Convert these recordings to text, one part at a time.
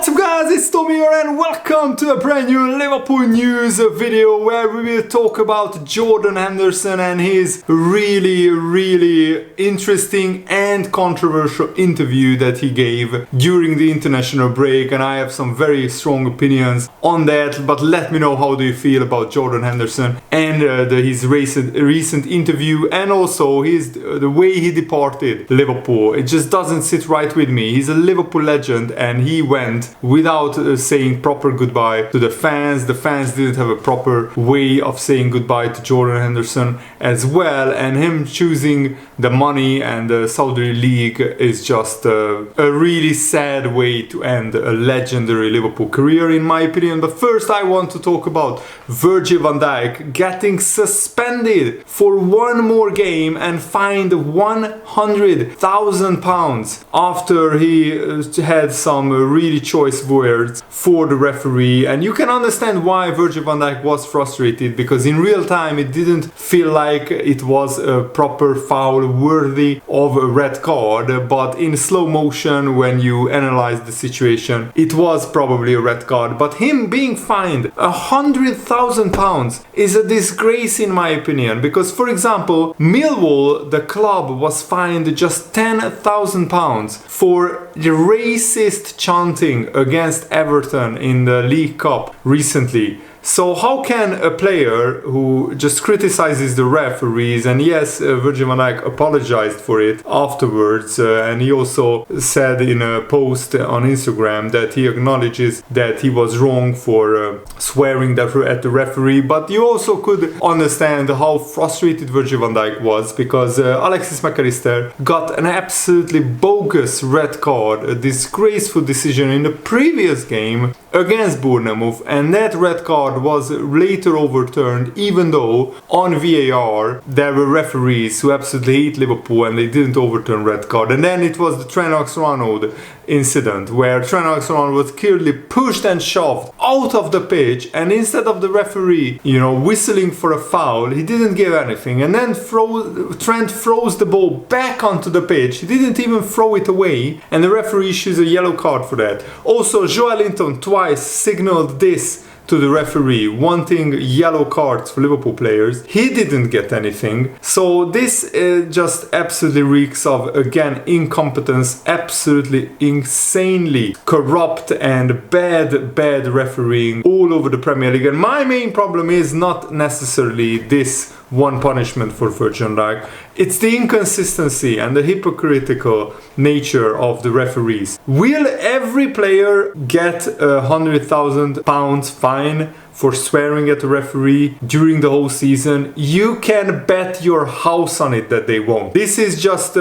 What's up guys, it's Tom here and welcome to a brand new Liverpool news video where we will talk about Jordan Henderson and his really interesting and controversial interview that he gave during the international break, and I have some very strong opinions on that. But let me know, how do you feel about Jordan Henderson and his recent interview, and also the way he departed Liverpool. It just doesn't sit right with me. He's a Liverpool legend and he went without saying proper goodbye to the fans. The fans didn't have a proper way of saying goodbye to Jordan Henderson as well, and him choosing the money and the Saudi League is just a really sad way to end a legendary Liverpool career, in my opinion. But first I want to talk about Virgil van Dijk getting suspended for one more game and fined £100,000 after he had some really choice words for the referee. And you can understand why Virgil van Dijk was frustrated, because in real time it didn't feel like it was a proper foul worthy of a red card, but in slow motion when you analyze the situation it was probably a red card. But him being fined £100,000 is a disgrace in my opinion, because for example Millwall, the club, was fined just £10,000 for racist chanting against Everton in the League Cup recently. So how can a player who just criticizes the referees, and yes, Virgil van Dijk apologized for it afterwards, and he also said in a post on Instagram that he acknowledges that he was wrong for swearing at the referee, but you also could understand how frustrated Virgil van Dijk was, because Alexis McAllister got an absolutely bogus red card, a disgraceful decision in the previous game against Bournemouth, and that red card was later overturned, even though on VAR there were referees who absolutely hate Liverpool and they didn't overturn red card. And then it was the Trent Alexander-Arnold incident where Trent Alexander-Arnold was clearly pushed and shoved out of the pitch, and instead of the referee whistling for a foul, he didn't give anything, and then Trent throws the ball back onto the pitch. He didn't even throw it away, and the referee issues a yellow card for that. Also, Joelinton twice signaled this to the referee, wanting yellow cards for Liverpool players. He didn't get anything. So this just absolutely reeks of, again, incompetence, absolutely insanely corrupt and bad refereeing all over the Premier League. And my main problem is not necessarily this one punishment for Virgil van Dijk. It's the inconsistency and the hypocritical nature of the referees. Will every player get £100,000 fine for swearing at the referee during the whole season? You can bet your house on it that they won't. This is just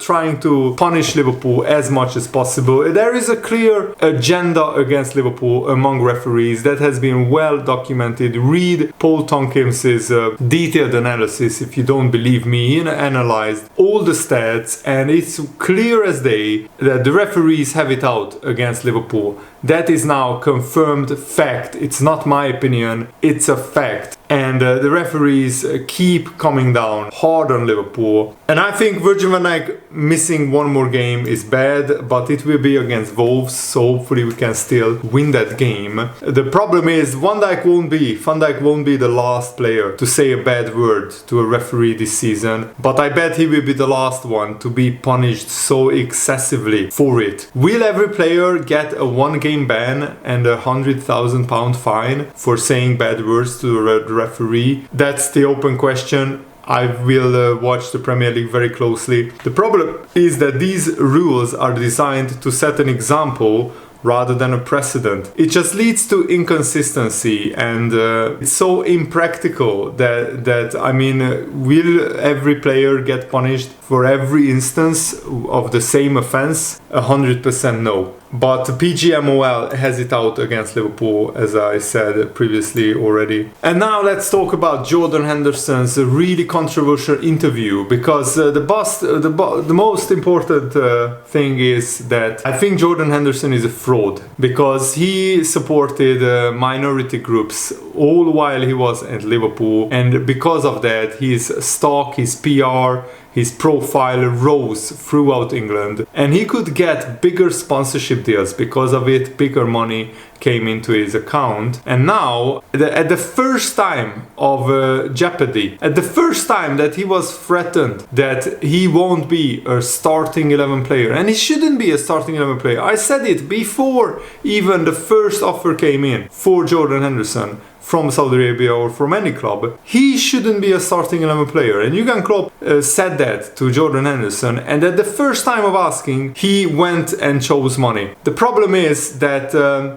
trying to punish Liverpool as much as possible. There is a clear agenda against Liverpool among referees that has been well documented. Read Paul Tonkins's detailed analysis if you don't believe me. He analyzed all the stats, and it's clear as day that the referees have it out against Liverpool. That is now confirmed fact. It's not my opinion, it's a fact. And the referees keep coming down hard on Liverpool. And I think Virgil van Dijk missing one more game is bad, but it will be against Wolves, so hopefully we can still win that game. The problem is Van Dijk won't be the last player to say a bad word to a referee this season, but I bet he will be the last one to be punished so excessively for it. Will every player get a one-game ban and £100,000 fine for saying bad words to the referee? That's the open question. I will watch the Premier League very closely. The problem is that these rules are designed to set an example rather than a precedent. It just leads to inconsistency, and it's so impractical that I mean, will every player get punished for every instance of the same offense? 100% no. But PGMOL has it out against Liverpool, as I said previously already. And now let's talk about Jordan Henderson's really controversial interview, because the most important thing is that I think Jordan Henderson is a fraud, because he supported minority groups all while he was at Liverpool, and because of that his stock, his PR, his profile rose throughout England, and he could get bigger sponsorship deals because of it. Bigger money came into his account, and now at the first time of jeopardy, at the first time that he was threatened that he won't be a starting 11 player, and he shouldn't be a starting 11 player. I said it before even the first offer came in for Jordan Henderson from Saudi Arabia or from any club. He shouldn't be a starting 11 player, and Jurgen Klopp said that to Jordan Henderson, and at the first time of asking, he went and chose money. The problem is that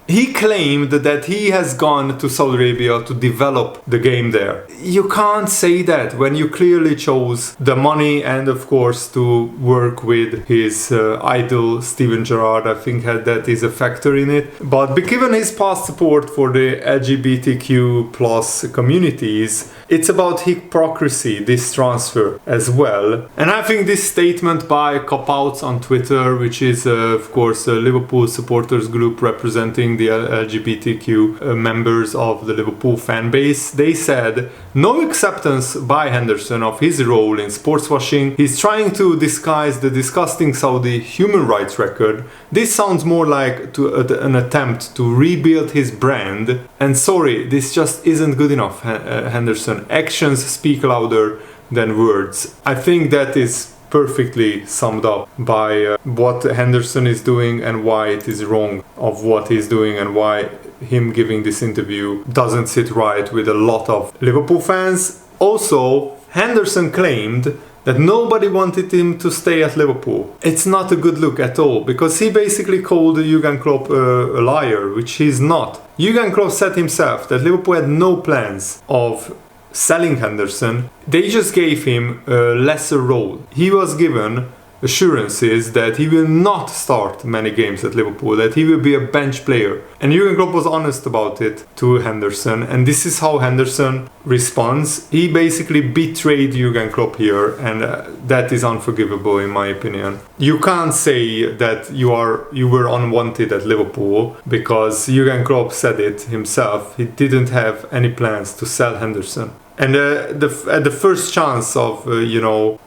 he claimed that he has gone to Saudi Arabia to develop the game there. You can't say that when you clearly chose the money and of course to work with his idol Steven Gerrard. I think that is a factor in it, but given his past support for the LGBTQ plus communities, it's about hypocrisy, this transfer as well. And I think this statement by Cop-Outs on Twitter, which is of course a Liverpool supporters group representing the LGBTQ members of the Liverpool fan base, they said, no acceptance by Henderson of his role in sportswashing. He's trying to disguise the disgusting Saudi human rights record. This sounds more like an attempt to rebuild his brand. And sorry, this just isn't good enough, Henderson. Actions speak louder than words. I think that is perfectly summed up by what Henderson is doing and why it is wrong of what he's doing, and why him giving this interview doesn't sit right with a lot of Liverpool fans. Also, Henderson claimed that nobody wanted him to stay at Liverpool. It's not a good look at all, because he basically called Jurgen Klopp a liar, which he's not. Jurgen Klopp said himself that Liverpool had no plans of selling Henderson. They just gave him a lesser role. He was given assurances that he will not start many games at Liverpool, that he will be a bench player. And Jurgen Klopp was honest about it to Henderson, and this is how Henderson responds. He basically betrayed Jurgen Klopp here, and that is unforgivable in my opinion. You can't say that you were unwanted at Liverpool, because Jurgen Klopp said it himself. He didn't have any plans to sell Henderson. And at the first chance of,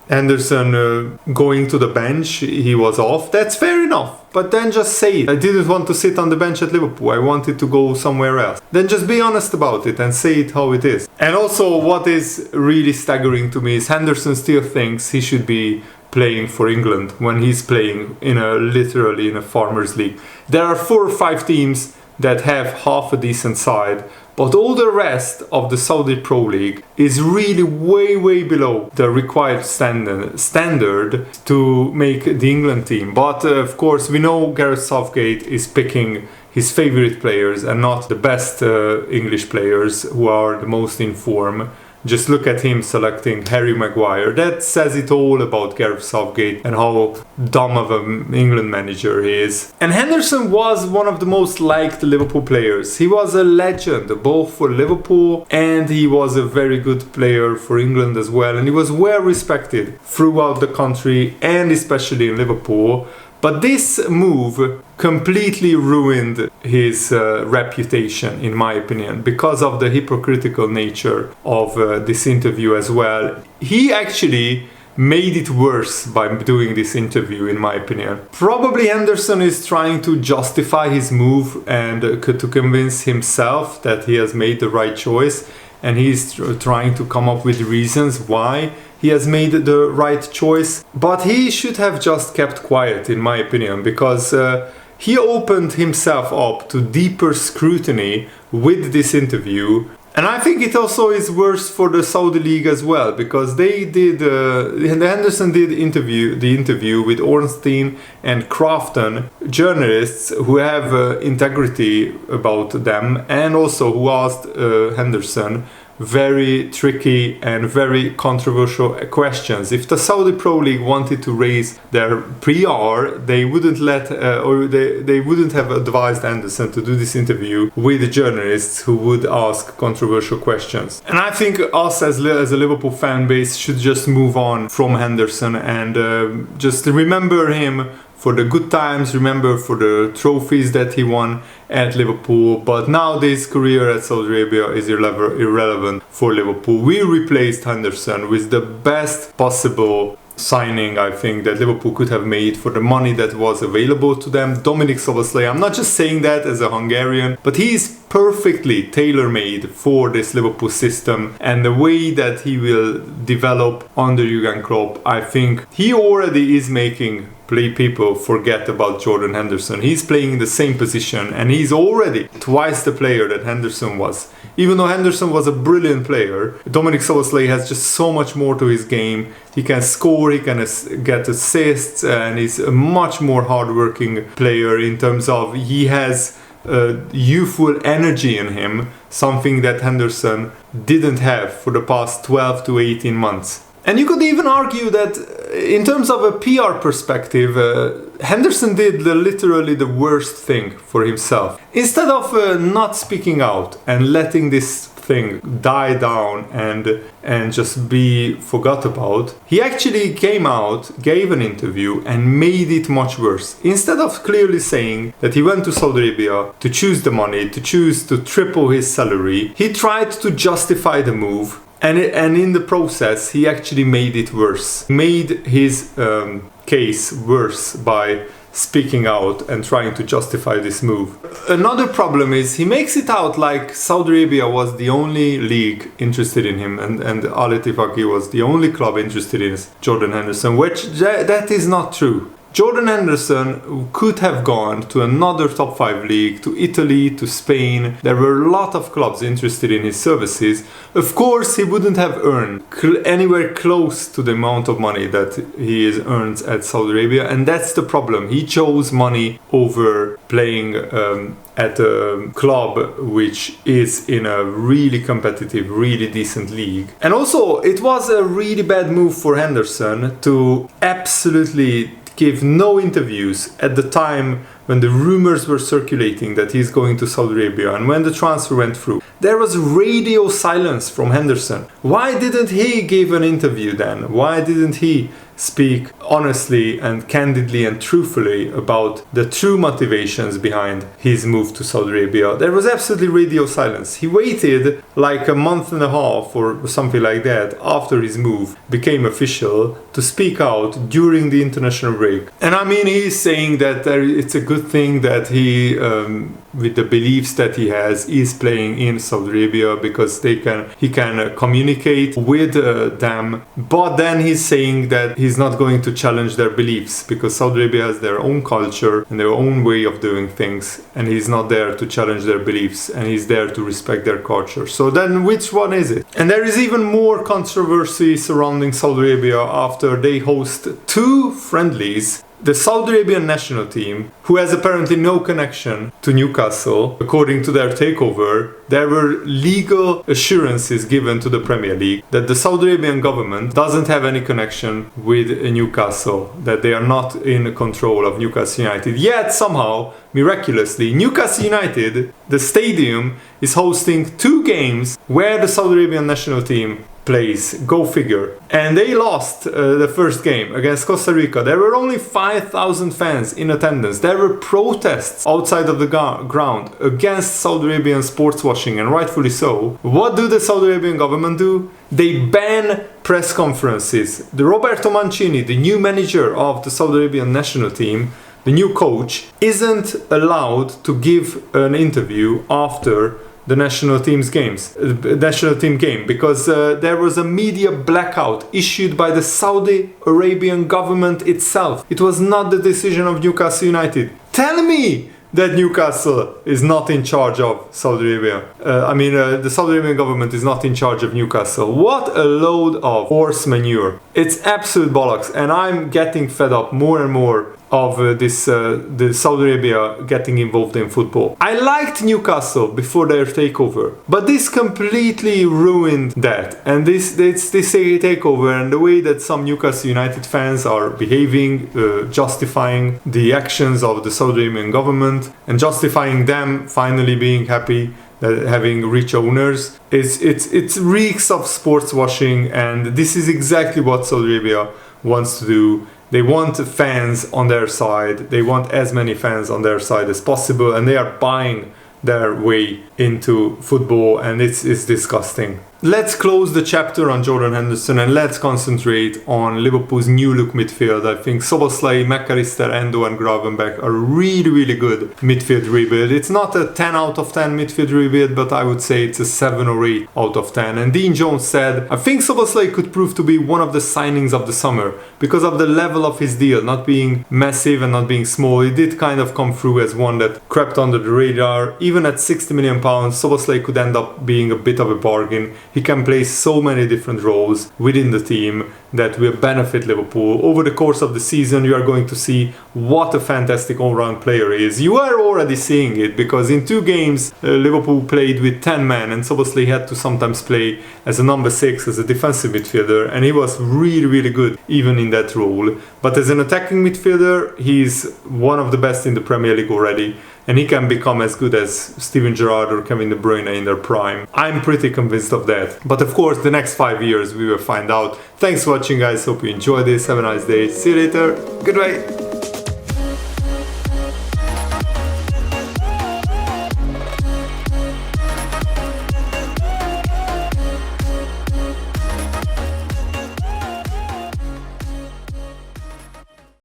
Henderson going to the bench, he was off. That's fair enough. But then just say it. I didn't want to sit on the bench at Liverpool. I wanted to go somewhere else. Then just be honest about it and say it how it is. And also, what is really staggering to me is Henderson still thinks he should be playing for England when he's playing literally in a farmers league. There are 4 or 5 teams that have half a decent side, but all the rest of the Saudi Pro League is really way below the required standard to make the England team. But of course we know Gareth Southgate is picking his favorite players and not the best English players who are the most in form. Just look at him selecting Harry Maguire. That says it all about Gareth Southgate and how dumb of an England manager he is. And Henderson was one of the most liked Liverpool players. He was a legend, both for Liverpool, and he was a very good player for England as well. And he was well respected throughout the country and especially in Liverpool. But this move completely ruined his reputation, in my opinion, because of the hypocritical nature of this interview as well. He actually made it worse by doing this interview, in my opinion. Probably Henderson is trying to justify his move and to convince himself that he has made the right choice, and he's trying to come up with reasons why he has made the right choice. But he should have just kept quiet, in my opinion, because he opened himself up to deeper scrutiny with this interview. And I think it also is worse for the Saudi League as well, because they did Henderson did the interview with Ornstein and Crafton, journalists who have integrity about them, and also who asked Henderson very tricky and very controversial questions. If the Saudi Pro League wanted to raise their PR, they wouldn't they wouldn't have advised Henderson to do this interview with journalists who would ask controversial questions. And I think us as a Liverpool fan base should just move on from Henderson and just remember him for the good times, remember for the trophies that he won at Liverpool. But now his career at Saudi Arabia is irrelevant for Liverpool. We replaced Henderson with the best possible signing, I think, that Liverpool could have made for the money that was available to them. Dominik Szoboszlai, I'm not just saying that as a Hungarian, but he's perfectly tailor-made for this Liverpool system, and the way that he will develop under Jurgen Klopp, I think he already is making people forget about Jordan Henderson. He's playing the same position, and he's already twice the player that Henderson was. Even though Henderson was a brilliant player, Dominik Szoboszlai has just so much more to his game. He can score, he can get assists, and he's a much more hardworking player in terms of he has youthful energy in him, something that Henderson didn't have for the past 12 to 18 months. And you could even argue that in terms of a PR perspective, Henderson did literally the worst thing for himself. Instead of not speaking out and letting this thing die down and just be forgot about, he actually came out, gave an interview, and made it much worse. Instead of clearly saying that he went to Saudi Arabia to choose the money, to choose to triple his salary, he tried to justify the move. And in the process, he actually made it worse. Made his case worse by speaking out and trying to justify this move. Another problem is he makes it out like Saudi Arabia was the only league interested in him, and Al Ittifaqi was the only club interested in Jordan Henderson, which that is not true. Jordan Henderson could have gone to another top 5 league, to Italy, to Spain. There were a lot of clubs interested in his services. Of course, he wouldn't have earned anywhere close to the amount of money that he earns at Saudi Arabia, and that's the problem. He chose money over playing at a club which is in a really competitive, really decent league. And also, it was a really bad move for Henderson to absolutely give no interviews at the time when the rumors were circulating that he's going to Saudi Arabia and when the transfer went through. There was radio silence from Henderson. Why didn't he give an interview then? Why didn't he speak honestly and candidly and truthfully about the true motivations behind his move to Saudi Arabia? There was absolutely radio silence. He waited like a month and a half or something like that after his move became official to speak out during the international break. And I mean, he's saying that it's a good thing that he, with the beliefs that he has, is playing in Saudi Arabia because he can communicate with them. But then he's saying that he's not going to challenge their beliefs because Saudi Arabia has their own culture and their own way of doing things, and he's not there to challenge their beliefs, and he's there to respect their culture. So then which one is it? And there is even more controversy surrounding Saudi Arabia after they host 2 friendlies. The Saudi Arabian national team, who has apparently no connection to Newcastle, according to their takeover, there were legal assurances given to the Premier League that the Saudi Arabian government doesn't have any connection with Newcastle, that they are not in control of Newcastle United. Yet somehow, miraculously, Newcastle United, the stadium, is hosting 2 games where the Saudi Arabian national team plays. Go figure. And they lost the first game against Costa Rica. There were only 5,000 fans in attendance. There were protests outside of the ground against Saudi Arabian sports washing, and rightfully so. What do the Saudi Arabian government do? They ban press conferences. The Roberto Mancini, the new manager of the Saudi Arabian national team, the new coach, isn't allowed to give an interview after the national team game because there was a media blackout issued by the Saudi Arabian government itself. It was not the decision of Newcastle United. Tell me that Newcastle is not in charge of Saudi Arabia. The Saudi Arabian government is not in charge of Newcastle. What a load of horse manure. It's absolute bollocks, and I'm getting fed up more and more of the Saudi Arabia getting involved in football. I liked Newcastle before their takeover, but this completely ruined that. And this takeover and the way that some Newcastle United fans are behaving, justifying the actions of the Saudi Arabian government and justifying them finally being happy that having rich owners, it reeks of sports washing, and this is exactly what Saudi Arabia wants to do. They want fans on their side. They want as many fans on their side as possible, and they are buying their way into football, and it's disgusting. let's close the chapter on Jordan Henderson and let's concentrate on Liverpool's new look midfield. I think Szoboszlai, McAllister, Endo and Gravenberch are really good midfield rebuild. It's not a 10 out of 10 midfield rebuild, but I would say it's a 7 or 8 out of 10. And Dean Jones said, I think Szoboszlai could prove to be one of the signings of the summer because of the level of his deal, not being massive and not being small. He did kind of come through as one that crept under the radar. Even at £60 million, Szoboszlai could end up being a bit of a bargain. He can play so many different roles within the team that will benefit Liverpool. Over the course of the season, you are going to see what a fantastic all-round player he is. You are already seeing it because in 2 games, Liverpool played with 10 men and Szoboszlai had to sometimes play as a number 6, as a defensive midfielder, and he was really good even in that role. But as an attacking midfielder, he's one of the best in the Premier League already, and he can become as good as Steven Gerrard or Kevin De Bruyne in their prime. I'm pretty convinced of that. But of course, the next 5 years we will find out. Thanks for watching, guys. Hope you enjoyed this. Have a nice day. See you later. Goodbye.